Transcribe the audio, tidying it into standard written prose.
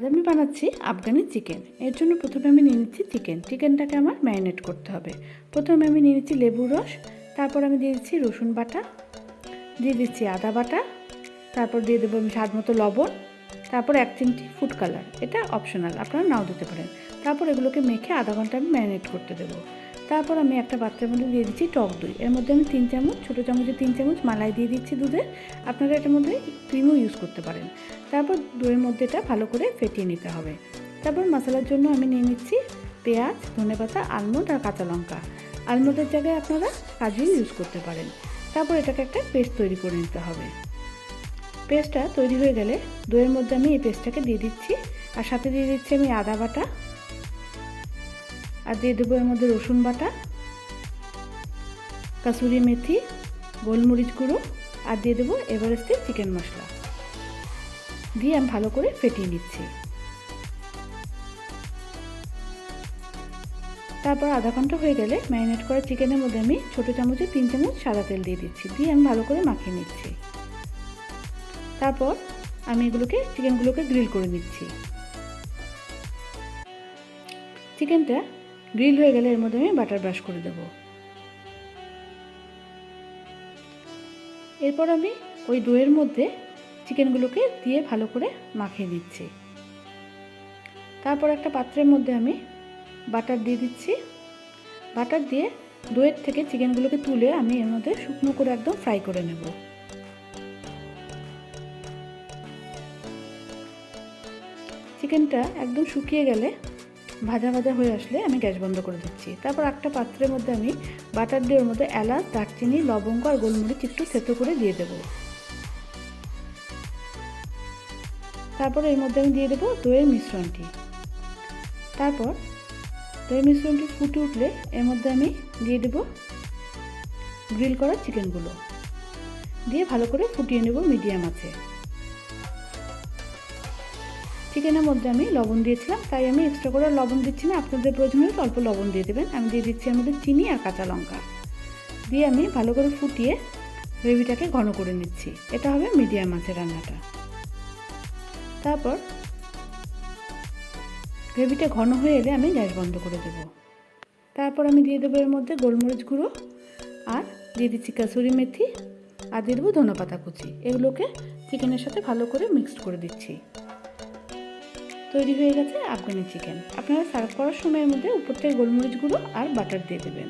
আজ আমি বানাচ্ছি আফগানি চিকেন। এর জন্য প্রথমে আমি নিয়ে নিচ্ছি চিকেনটাকে আমার ম্যারিনেট করতে হবে। প্রথমে আমি নিয়ে নিচ্ছি লেবুর রস, তারপর আমি দিয়ে দিচ্ছি রসুন বাটা, দিয়ে দিচ্ছি আদা বাটা, তারপর দিয়ে দেবো আমি স্বাদ মতো লবণ, তারপর 1 চিমটি ফুড কালার, এটা অপশনাল, আপনারা নাও দিতে পারেন। তারপর এগুলোকে মেখে আধা ঘন্টা আমি ম্যারিনেট করতে দেবো। তারপর আমি একটা পাত্রের মধ্যে দিয়ে দিচ্ছি টক দই। এর মধ্যে আমি 3 চামচ, ছোটো চামচে 3 চামচ মালাই দিয়ে দিচ্ছি দুধের। আপনারা এটার মধ্যে ক্রিমও ইউজ করতে পারেন। তারপর দইয়ের মধ্যে এটা ভালো করে ফেটিয়ে নিতে হবে। তারপর মশলার জন্য আমি নিয়ে নিচ্ছি পেঁয়াজ, ধনেপাতা, আলমন্ড আর কাঁচা লঙ্কা। আলমন্ডের জায়গায় আপনারা কাজু ইউজ করতে পারেন। তারপর এটাকে একটা পেস্ট তৈরি করে নিতে হবে। পেস্টটা তৈরি হয়ে গেলে দইয়ের মধ্যে আমি এই পেস্টটাকে দিয়ে দিচ্ছি, আর সাথে দিয়ে দিচ্ছি আমি আদা বাটা, আর দিয়ে দেবো এর মধ্যে রসুন বাটা, কাসুরি মেথি, গোলমরিচ গুঁড়ো, আর দিয়ে দেবো এভারেস্টের চিকেন মশলা দিয়ে আমি ভালো করে ফেটিয়ে নিচ্ছি। তারপর আধা ঘন্টা হয়ে গেলে ম্যারিনেট করা চিকেনের মধ্যে আমি ছোটো চামচে 3 চামচ সাদা তেল দিয়ে দিচ্ছি, দিয়ে আমি ভালো করে মাখিয়ে নিচ্ছি। তারপর আমি চিকেনগুলোকে গ্রিল করে নিচ্ছি। চিকেনটা গ্রিল হয়ে গেলে এর মধ্যে আমি বাটার ব্রাশ করে দেব। এরপর আমি ওই দইয়ের মধ্যে চিকেনগুলোকে দিয়ে ভালো করে মাখিয়ে দিচ্ছি। তারপর একটা পাত্রের মধ্যে আমি বাটার দিয়ে দিচ্ছি। বাটার দিয়ে দইয়ের থেকে চিকেনগুলোকে তুলে আমি এর মধ্যে শুকনো করে একদম ফ্রাই করে নেব। চিকেনটা একদম শুকিয়ে গেলে, ভাজা ভাজা হয়ে আসলে আমি গ্যাস বন্ধ করে দিচ্ছি। তারপর একটা পাত্রের মধ্যে আমি বাটার দিয়ে ওর মধ্যে এলাচ, দারচিনি, লবঙ্গ আর গোলমরিচ একটু থেতো করে দিয়ে দেবো। তারপর এর মধ্যে আমি দিয়ে দেবো দইয়ের মিশ্রণটি। তারপর দইয়ের মিশ্রণটি ফুটে উঠলে এর মধ্যে আমি দিয়ে দেবো গ্রিল করা চিকেনগুলো, দিয়ে ভালো করে ফুটিয়ে নেব মিডিয়াম আঁচে। চিকেনের মধ্যে আমি লবণ দিয়েছিলাম, তাই আমি এক্সট্রা করে লবণ দিচ্ছি না, আপনাদের প্রয়োজন হলে অল্প লবণ দিয়ে দেবেন। আমি দিয়ে দিচ্ছি এর মধ্যে চিনি আর কাঁচা লঙ্কা, দিয়ে আমি ভালো করে ফুটিয়ে গ্রেভিটাকে ঘন করে নিচ্ছি। এটা হবে মিডিয়াম আঁচে রান্নাটা। তারপর গ্রেভিটা ঘন হয়ে এলে আমি গ্যাস বন্ধ করে দেব। তারপর আমি দিয়ে দেবো এর মধ্যে গোলমরিচ গুঁড়ো, আর দিয়ে দিচ্ছি কাসুরি মেথি, আর দিয়ে দেবো ধনেপাতা কুচি। এগুলোকে চিকেনের সাথে ভালো করে মিক্সড করে দিচ্ছি। তৈরি হয়ে গেছে আফগানি চিকেন। আপনারা সার্ভ করার সময়ের মধ্যে উপর থেকে গোলমরিচ গুঁড়ো আর বাটার দিয়ে দেবেন।